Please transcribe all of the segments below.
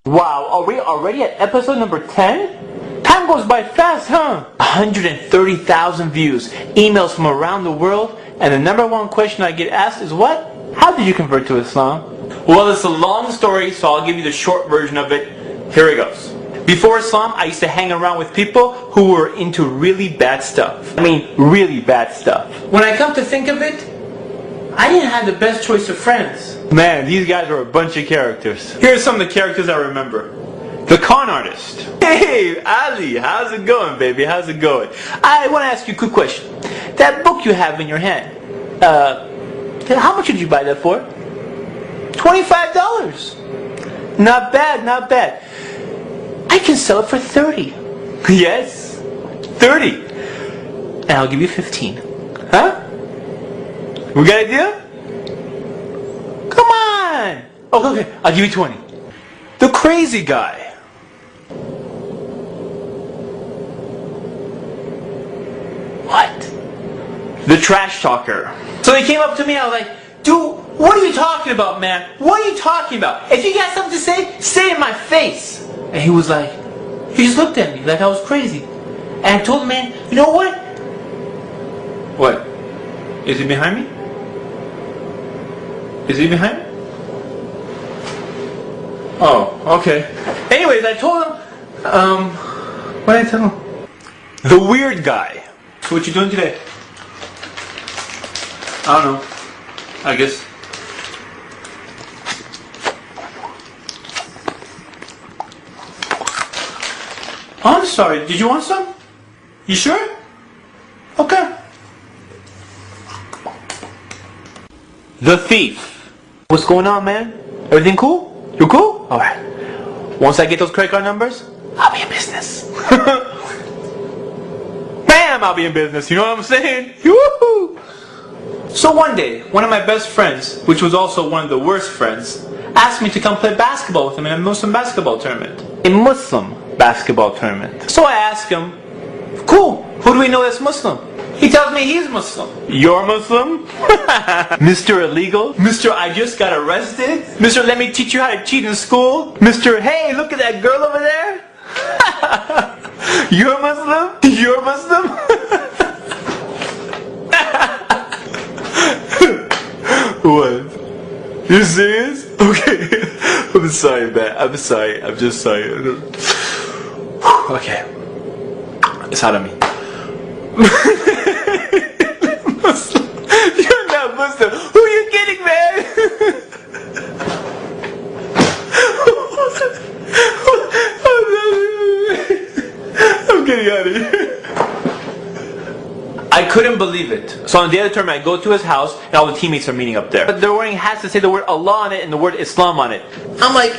Wow, are we already at episode number 10? Time goes by fast, huh? 130,000 views, emails from around the world, and the number one question I get asked is what? How did you convert to Islam? Well, it's a long story, so I'll give you the short version of it. Here it goes. Before Islam, I used to hang around with people who were into really bad stuff. I mean, really bad stuff. When I come to think of it, I didn't have the best choice of friends. Man, these guys are a bunch of characters. Here's some of the characters I remember. The con artist. Hey, Ali, how's it going, baby? How's it going? I want to ask you a quick question. That book you have in your hand, how much did you buy that for? $25. Not bad, not bad. I can sell it for 30. Yes, 30. And I'll give you 15. Huh? We got an idea? Come on! Oh, okay, I'll give you 20. The crazy guy. What? The trash talker. So he came up to me, I was like, dude, what are you talking about, man? What are you talking about? If you got something to say it in my face. And he was like, he just looked at me like I was crazy. And I told him, man, you know what? What? Is he behind me? Is he behind me? Oh, okay. Anyways, I told him, what did I tell him? The weird guy. So what you doing today? I don't know. I guess. Oh, I'm sorry. Did you want some? You sure? Okay. The thief. What's going on, man? Everything cool? You cool? Alright. Once I get those credit card numbers, I'll be in business. Bam! I'll be in business. You know what I'm saying? Woohoo! So one day, one of my best friends, which was also one of the worst friends, asked me to come play basketball with him in a Muslim basketball tournament. A Muslim basketball tournament. So I asked him, cool, who do we know that's Muslim? He tells me he's Muslim. You're Muslim? Mr. Illegal? Mr. I just got arrested? Mr. Let me teach you how to cheat in school? Mr. Hey, look at that girl over there? You're Muslim? You're Muslim? What? You serious? Okay. I'm sorry, man. I'm sorry. I'm just sorry. Okay. It's hot on me. Muslim. You're not Muslim. Who are you kidding, man? I'm getting out of here. I couldn't believe it. So on the day of the tournament, I go to his house, and all the teammates are meeting up there. But they're wearing hats that say the word Allah on it and the word Islam on it. I'm like,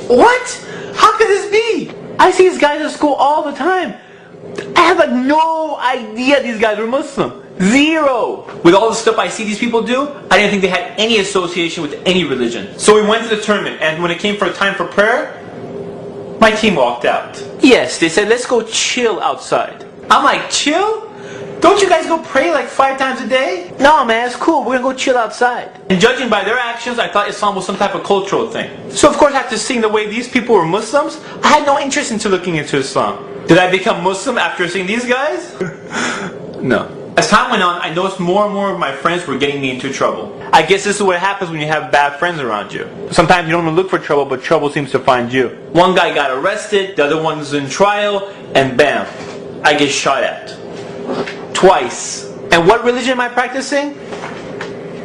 what? How could this be? I see these guys at school all the time. I have like no idea these guys were Muslim. Zero. With all the stuff I see these people do, I didn't think they had any association with any religion. So we went to the tournament, and when it came for a time for prayer, my team walked out. Yes, they said, let's go chill outside. I'm like, chill? Don't you guys go pray like 5 times a day? No, man, it's cool. We're gonna go chill outside. And judging by their actions, I thought Islam was some type of cultural thing. So of course, after seeing the way these people were Muslims, I had no interest into looking into Islam. Did I become Muslim after seeing these guys? No. As time went on, I noticed more and more of my friends were getting me into trouble. I guess this is what happens when you have bad friends around you. Sometimes you don't even look for trouble, but trouble seems to find you. One guy got arrested, the other one's in trial, and bam, I get shot at. Twice. And what religion am I practicing?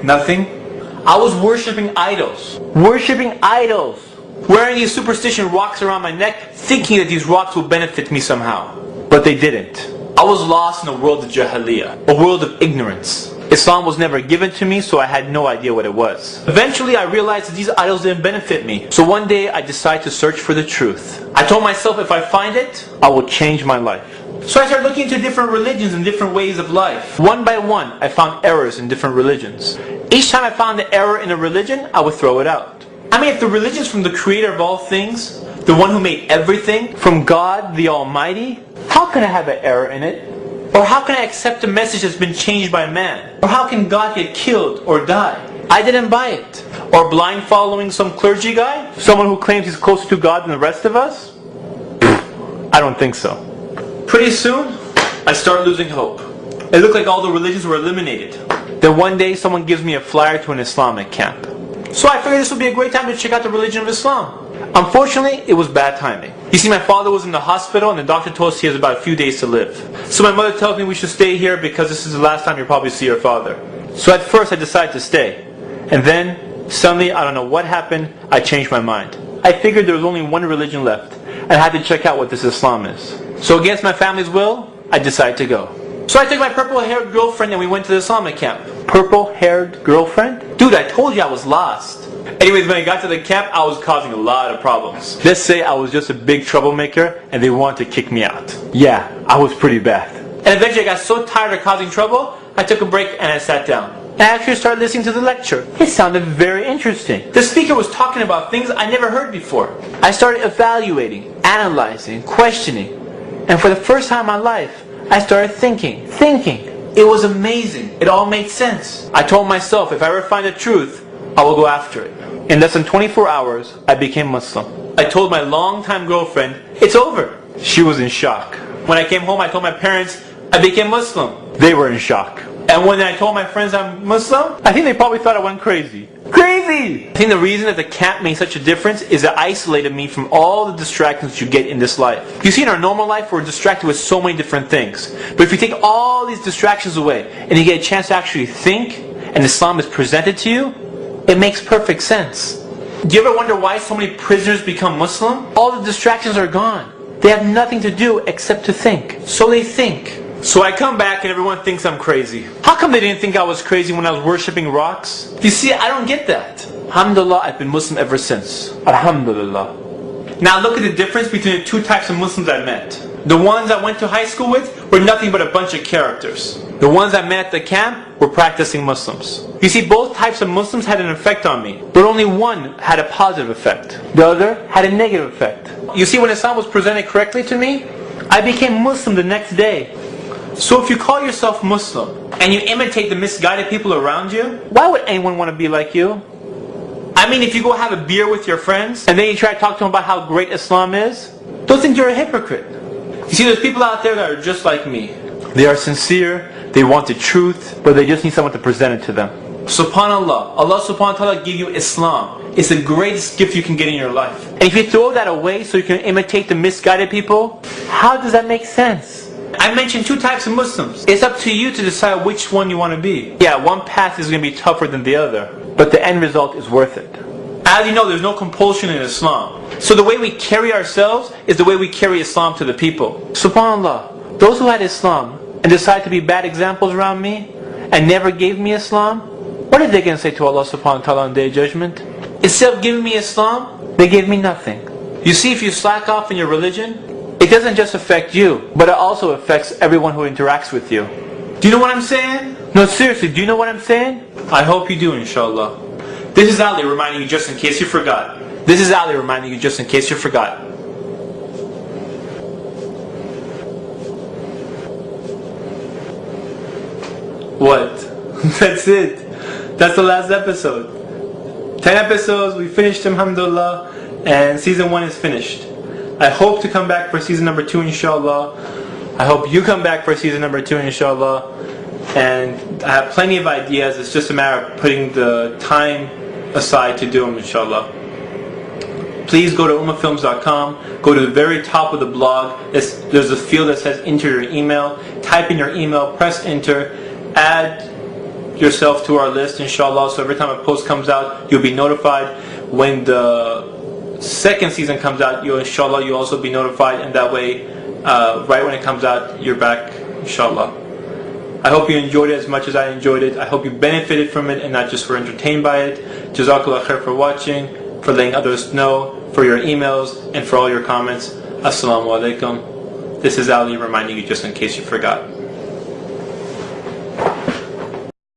Nothing. I was worshipping idols. Worshipping idols. Wearing these superstition rocks around my neck, thinking that these rocks will benefit me somehow. But they didn't. I was lost in a world of jahiliyyah, a world of ignorance. Islam was never given to me, so I had no idea what it was. Eventually I realized that these idols didn't benefit me. So one day I decided to search for the truth. I told myself if I find it, I will change my life. So I started looking into different religions and different ways of life. One by one, I found errors in different religions. Each time I found an error in a religion, I would throw it out. I mean, if the religion is from the creator of all things, the one who made everything, from God the Almighty, how can I have an error in it? Or how can I accept a message that's been changed by man? Or how can God get killed or die? I didn't buy it. Or blind following some clergy guy? Someone who claims he's closer to God than the rest of us? I don't think so. Pretty soon, I start losing hope. It looked like all the religions were eliminated. Then one day, someone gives me a flyer to an Islamic camp. So I figured this would be a great time to check out the religion of Islam. Unfortunately, it was bad timing. You see, my father was in the hospital and the doctor told us he has about a few days to live. So my mother tells me we should stay here because this is the last time you'll probably see your father. So at first I decided to stay. And then, suddenly, I don't know what happened, I changed my mind. I figured there was only one religion left and I had to check out what this Islam is. So against my family's will, I decided to go. So I took my purple-haired girlfriend and we went to the Islamic camp. Purple-haired girlfriend? Dude, I told you I was lost. Anyways, when I got to the camp, I was causing a lot of problems. Let's say I was just a big troublemaker and they wanted to kick me out. Yeah, I was pretty bad. And eventually I got so tired of causing trouble, I took a break and I sat down. And I actually started listening to the lecture. It sounded very interesting. The speaker was talking about things I never heard before. I started evaluating, analyzing, questioning. And for the first time in my life, I started thinking. It was amazing. It all made sense. I told myself, if I ever find the truth, I will go after it. In less than 24 hours, I became Muslim. I told my longtime girlfriend, it's over. She was in shock. When I came home, I told my parents, I became Muslim. They were in shock. And when I told my friends I'm Muslim, I think they probably thought I went crazy. Crazy! I think the reason that the camp made such a difference is it isolated me from all the distractions you get in this life. You see, in our normal life, we're distracted with so many different things. But if you take all these distractions away, and you get a chance to actually think, and Islam is presented to you, it makes perfect sense. Do you ever wonder why so many prisoners become Muslim? All the distractions are gone. They have nothing to do except to think. So they think. So I come back and everyone thinks I'm crazy. How come they didn't think I was crazy when I was worshipping rocks? You see, I don't get that. Alhamdulillah, I've been Muslim ever since. Alhamdulillah. Now look at the difference between the two types of Muslims I met. The ones I went to high school with were nothing but a bunch of characters. The ones I met at the camp were practicing Muslims. You see, both types of Muslims had an effect on me, but only one had a positive effect. The other had a negative effect. You see, when Islam was presented correctly to me, I became Muslim the next day. So if you call yourself Muslim and you imitate the misguided people around you, why would anyone want to be like you? I mean, if you go have a beer with your friends and then you try to talk to them about how great Islam is, they'll think you're a hypocrite. You see, there's people out there that are just like me. They are sincere, they want the truth, but they just need someone to present it to them. SubhanAllah, Allah subhanahu wa ta'ala gave you Islam. It's the greatest gift you can get in your life. And if you throw that away so you can imitate the misguided people, how does that make sense? I mentioned two types of Muslims. It's up to you to decide which one you want to be. Yeah, one path is going to be tougher than the other, but the end result is worth it. As you know, there's no compulsion in Islam. So the way we carry ourselves is the way we carry Islam to the people. SubhanAllah, those who had Islam and decided to be bad examples around me and never gave me Islam, what are they going to say to Allah subhanahu wa ta'ala on the Day of Judgment? Instead of giving me Islam, they gave me nothing. You see, if you slack off in your religion, it doesn't just affect you, but it also affects everyone who interacts with you. Do you know what I'm saying? No, seriously, do you know what I'm saying? I hope you do, inshallah. This is Ali reminding you just in case you forgot. This is Ali reminding you just in case you forgot. What? That's it. That's the last episode. 10 episodes, we finished them, alhamdulillah, and season 1 is finished. I hope to come back for season number 2, inshallah. I hope you come back for season number 2, inshallah. And I have plenty of ideas. It's just a matter of putting the time aside to do them, inshallah. Please go to ummahfilms.com. Go to the very top of the blog. There's a field that says enter your email. Type in your email, press enter, add yourself to our list, inshallah. So every time a post comes out, you'll be notified. When the second season comes out, you'll also be notified, and that way, right when it comes out, you're back, inshallah. I hope you enjoyed it as much as I enjoyed it. I hope you benefited from it and not just were entertained by it. Jazakallah khair for watching, for letting others know, for your emails, and for all your comments. Assalamu alaikum. This is Ali reminding you just in case you forgot.